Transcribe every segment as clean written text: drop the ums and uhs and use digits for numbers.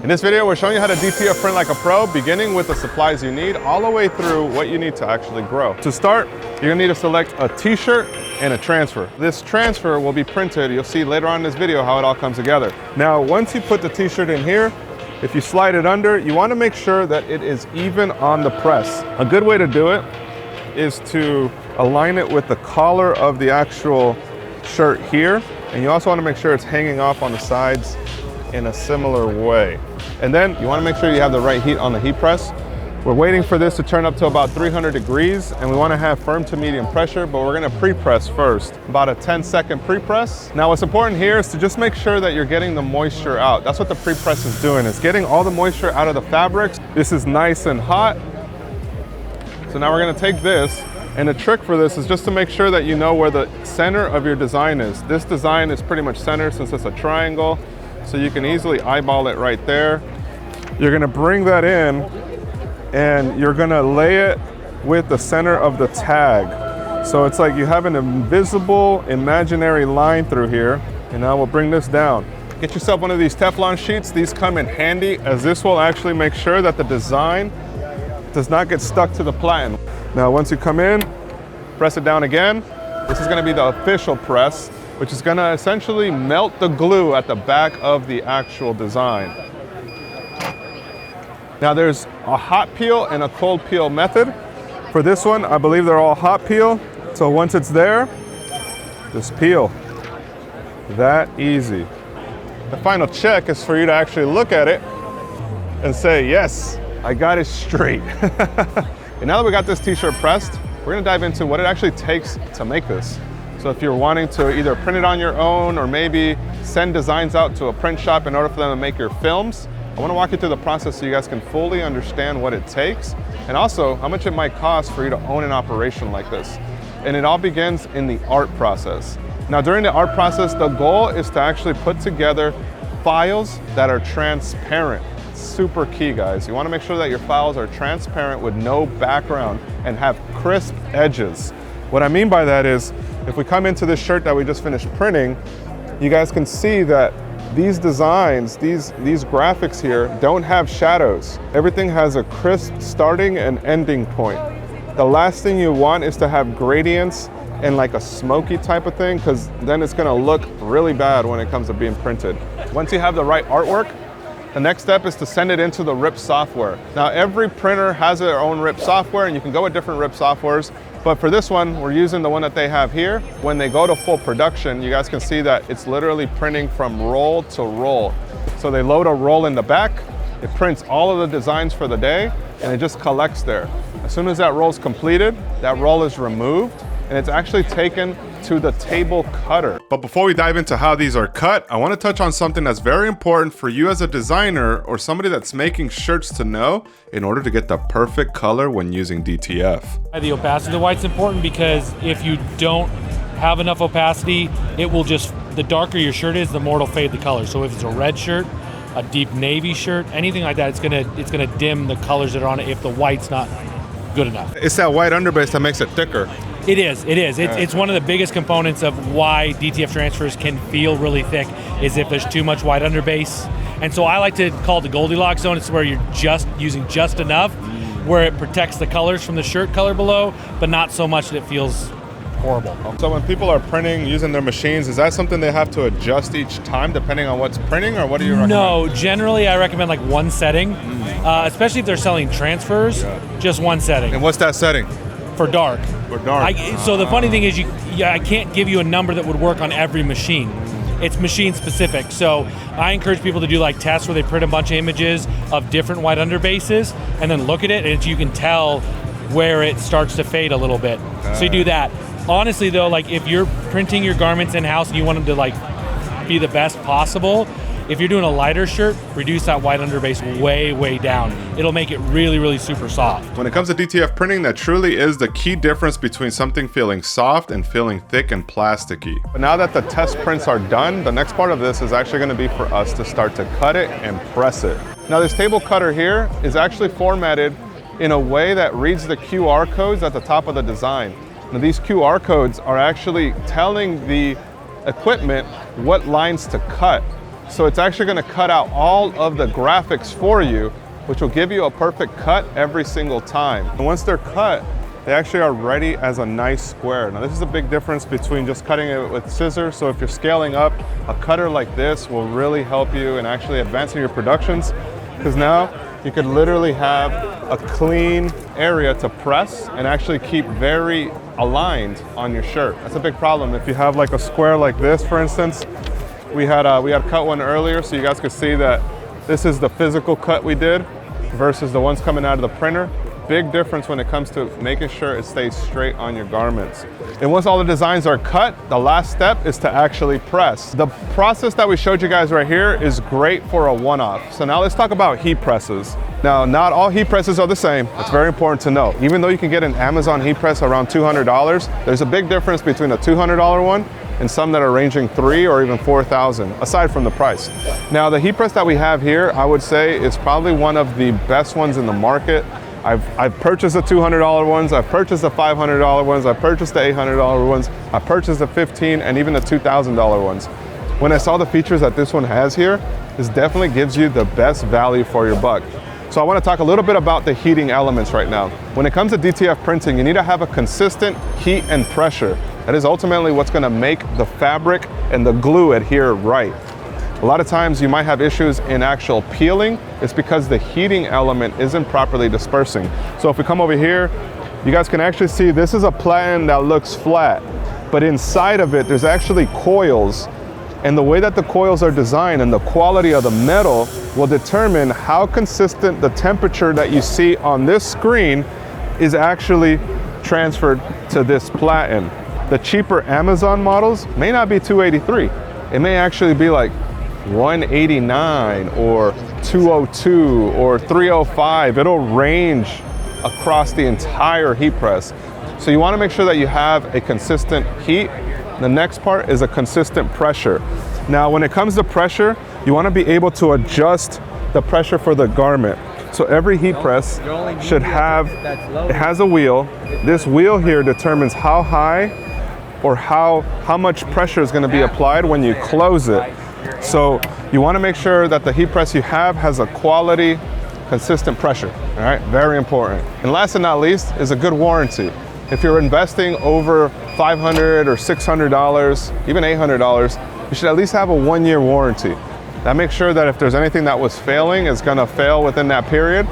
In this video, we're showing you how to DTF print like a pro, beginning with the supplies you need, all the way through what you need to actually grow. To start, you're gonna need to select a t-shirt and a transfer. This transfer will be printed. You'll see later on in this video how it all comes together. Now, once you put the t-shirt in here, if you slide it under, you wanna make sure that it is even on the press. A good way to do it is to align it with the collar of the actual shirt here. And you also wanna make sure it's hanging off on the sides in a similar way. And then you wanna make sure you have the right heat on the heat press. We're waiting for this to turn up to about 300 degrees, and we wanna have firm to medium pressure, but we're gonna pre-press first. About a 10-second pre-press. Now what's important here is to just make sure that you're getting the moisture out. That's what the pre-press is doing, is getting all the moisture out of the fabrics. This is nice and hot. So now we're gonna take this, and the trick for this is just to make sure that you know where the center of your design is. This design is pretty much centered since it's a triangle, so you can easily eyeball it right there. You're gonna bring that in, and you're gonna lay it with the center of the tag. So it's like you have an invisible, imaginary line through here, and now we'll bring this down. Get yourself one of these Teflon sheets. These come in handy, as this will actually make sure that the design does not get stuck to the platen. Now, once you come in, press it down again. This is gonna be the official press, which is gonna essentially melt the glue at the back of the actual design. Now there's a hot peel and a cold peel method. For this one, I believe they're all hot peel. So once it's there, just peel. That easy. The final check is for you to actually look at it and say, yes, I got it straight. And now that we got this t-shirt pressed, we're gonna dive into what it actually takes to make this. So if you're wanting to either print it on your own or maybe send designs out to a print shop in order for them to make your films, I wanna walk you through the process so you guys can fully understand what it takes and also how much it might cost for you to own an operation like this. And it all begins in the art process. Now during the art process, the goal is to actually put together files that are transparent. Super key, guys. You wanna make sure that your files are transparent with no background and have crisp edges. What I mean by that is, if we come into this shirt that we just finished printing, you guys can see that these designs, these graphics here don't have shadows. Everything has a crisp starting and ending point. The last thing you want is to have gradients and like a smoky type of thing, because then it's gonna look really bad when it comes to being printed. Once you have the right artwork, the next step is to send it into the RIP software. Now every printer has their own RIP software, and you can go with different RIP softwares. But for this one, we're using the one that they have here. When they go to full production, you guys can see that it's literally printing from roll to roll. So they load a roll in the back, it prints all of the designs for the day, and it just collects there. As soon as that roll is completed, that roll is removed, and it's actually taken to the table cutter. But before we dive into how these are cut, I want to touch on something that's very important for you as a designer or somebody that's making shirts to know in order to get the perfect color when using DTF. The opacity of the white's important because if you don't have enough opacity, it will just, the darker your shirt is, the more it'll fade the color. So if it's a red shirt, a deep navy shirt, anything like that, it's gonna dim the colors that are on it if the white's not good enough. It's that white underbase that makes it thicker. It is. It's one of the biggest components of why DTF transfers can feel really thick, is if there's too much white underbase. And so I like to call it the Goldilocks zone. It's where you're just using just enough, where it protects the colors from the shirt color below, but not so much that it feels horrible. So when people are printing using their machines, is that something they have to adjust each time depending on what's printing, or what do you recommend? No, generally I recommend like one setting, especially if they're selling transfers, just one setting. And what's that setting? For dark. For dark. So the funny thing is, I can't give you a number that would work on every machine. It's machine specific. So I encourage people to do like tests where they print a bunch of images of different white underbases and then look at it, and you can tell where it starts to fade a little bit. So you do that. Honestly though, like if you're printing your garments in-house and you want them to like be the best possible, if you're doing a lighter shirt, reduce that white underbase way, way down. It'll make it really, really super soft. When it comes to DTF printing, that truly is the key difference between something feeling soft and feeling thick and plasticky. But now that the test prints are done, the next part of this is actually gonna be for us to start to cut it and press it. Now this table cutter here is actually formatted in a way that reads the QR codes at the top of the design. Now these QR codes are actually telling the equipment what lines to cut. So it's actually gonna cut out all of the graphics for you, which will give you a perfect cut every single time. And once they're cut, they actually are ready as a nice square. Now this is a big difference between just cutting it with scissors. So if you're scaling up, a cutter like this will really help you in actually advancing your productions, because now you could literally have a clean area to press and actually keep very aligned on your shirt. That's a big problem. If you have like a square like this, for instance, we had cut one earlier so you guys could see that this is the physical cut we did versus the ones coming out of the printer. Big difference when it comes to making sure it stays straight on your garments. And once all the designs are cut, the last step is to actually press. The process that we showed you guys right here is great for a one-off. So now let's talk about heat presses. Now, not all heat presses are the same. It's very important to know. Even though you can get an Amazon heat press around $200, there's a big difference between a $200 one and some that are ranging $3,000 or even $4,000, aside from the price. Now, the heat press that we have here, I would say is probably one of the best ones in the market. I've purchased the $200 ones, I've purchased the $500 ones, I've purchased the $800 ones, I've purchased the $1,500 and even the $2,000 ones. When I saw the features that this one has here, this definitely gives you the best value for your buck. So I want to talk a little bit about the heating elements right now. When it comes to DTF printing, you need to have a consistent heat and pressure. That is ultimately what's going to make the fabric and the glue adhere right. A lot of times you might have issues in actual peeling. It's because the heating element isn't properly dispersing. So if we come over here, you guys can actually see this is a platen that looks flat, but inside of it, there's actually coils. And the way that the coils are designed and the quality of the metal will determine how consistent the temperature that you see on this screen is actually transferred to this platen. The cheaper Amazon models may not be 283. It may actually be like 189 or 202 or 305. It'll range across the entire heat press. So you want to make sure that you have a consistent heat. The next part is a consistent pressure. Now, when it comes to pressure, you want to be able to adjust the pressure for the garment. So every heat press should have, it has a wheel. This wheel here determines how high or how much pressure is going to be applied when you close it. So you want to make sure that the heat press you have has a quality, consistent pressure. All right, very important. And last but not least is a good warranty. If you're investing over $500 or $600, even $800, you should at least have a 1-year warranty. That makes sure that if there's anything that was failing, it's gonna fail within that period.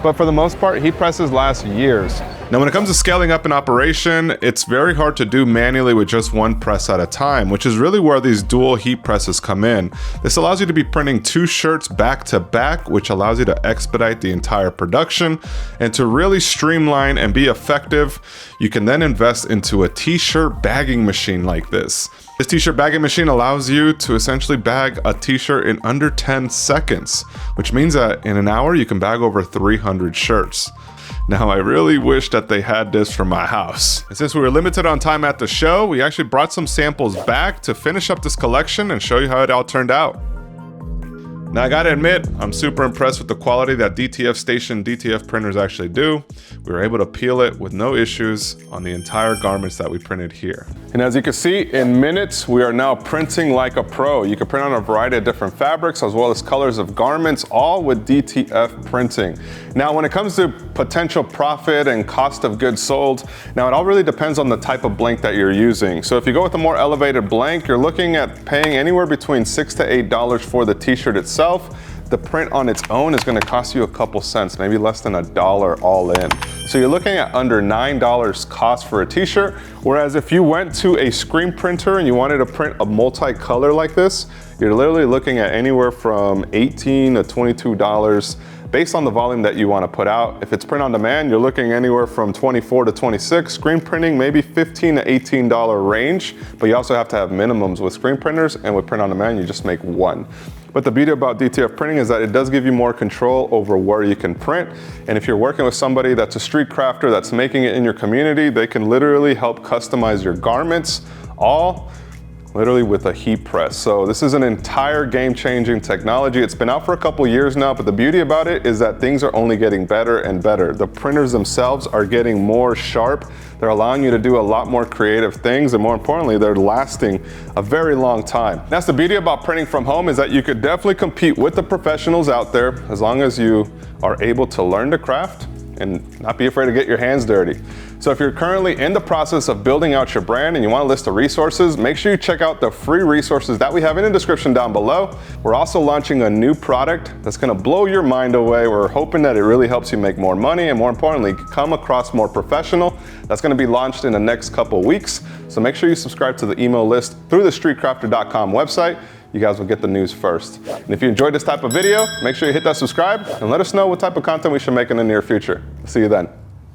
But for the most part, heat presses last years. Now, when it comes to scaling up an operation, it's very hard to do manually with just one press at a time, which is really where these dual heat presses come in. This allows you to be printing 2 shirts back to back, which allows you to expedite the entire production. And to really streamline and be effective, you can then invest into a t-shirt bagging machine like this. This t-shirt bagging machine allows you to essentially bag a t-shirt in under 10 seconds, which means that in an hour you can bag over 300 shirts. Now, I really wish that they had this for my house. And since we were limited on time at the show, we actually brought some samples back to finish up this collection and show you how it all turned out. Now, I gotta admit, I'm super impressed with the quality that DTF Station DTF printers actually do. We were able to peel it with no issues on the entire garments that we printed here. And as you can see, in minutes, we are now printing like a pro. You can print on a variety of different fabrics as well as colors of garments, all with DTF printing. Now, when it comes to potential profit and cost of goods sold, now it all really depends on the type of blank that you're using. So if you go with a more elevated blank, you're looking at paying anywhere between $6 to $8 for the t-shirt itself. The print on its own is going to cost you a couple cents, maybe less than $1 all in. So you're looking at under $9 cost for a t-shirt, whereas if you went to a screen printer and you wanted to print a multicolor like this, you're literally looking at anywhere from $18 to $22 based on the volume that you want to put out. If it's print on demand, you're looking anywhere from $24 to $26. Screen printing, maybe $15 to $18 range, but you also have to have minimums with screen printers, and with print on demand, you just make one. But the beauty about DTF printing is that it does give you more control over where you can print. And if you're working with somebody that's a street crafter that's making it in your community, they can literally help customize your garments, all literally with a heat press. So this is an entire game-changing technology. It's been out for a couple years now, but the beauty about it is that things are only getting better and better. The printers themselves are getting more sharp. They're allowing you to do a lot more creative things, and more importantly, they're lasting a very long time. That's the beauty about printing from home, is that you could definitely compete with the professionals out there as long as you are able to learn the craft and not be afraid to get your hands dirty. So if you're currently in the process of building out your brand and you want a list of resources, make sure you check out the free resources that we have in the description down below. We're also launching a new product that's gonna blow your mind away. We're hoping that it really helps you make more money and, more importantly, come across more professional. That's gonna be launched in the next couple weeks. So make sure you subscribe to the email list through the streetcrafter.com website. You guys will get the news first. And if you enjoyed this type of video, make sure you hit that subscribe and let us know what type of content we should make in the near future. See you then.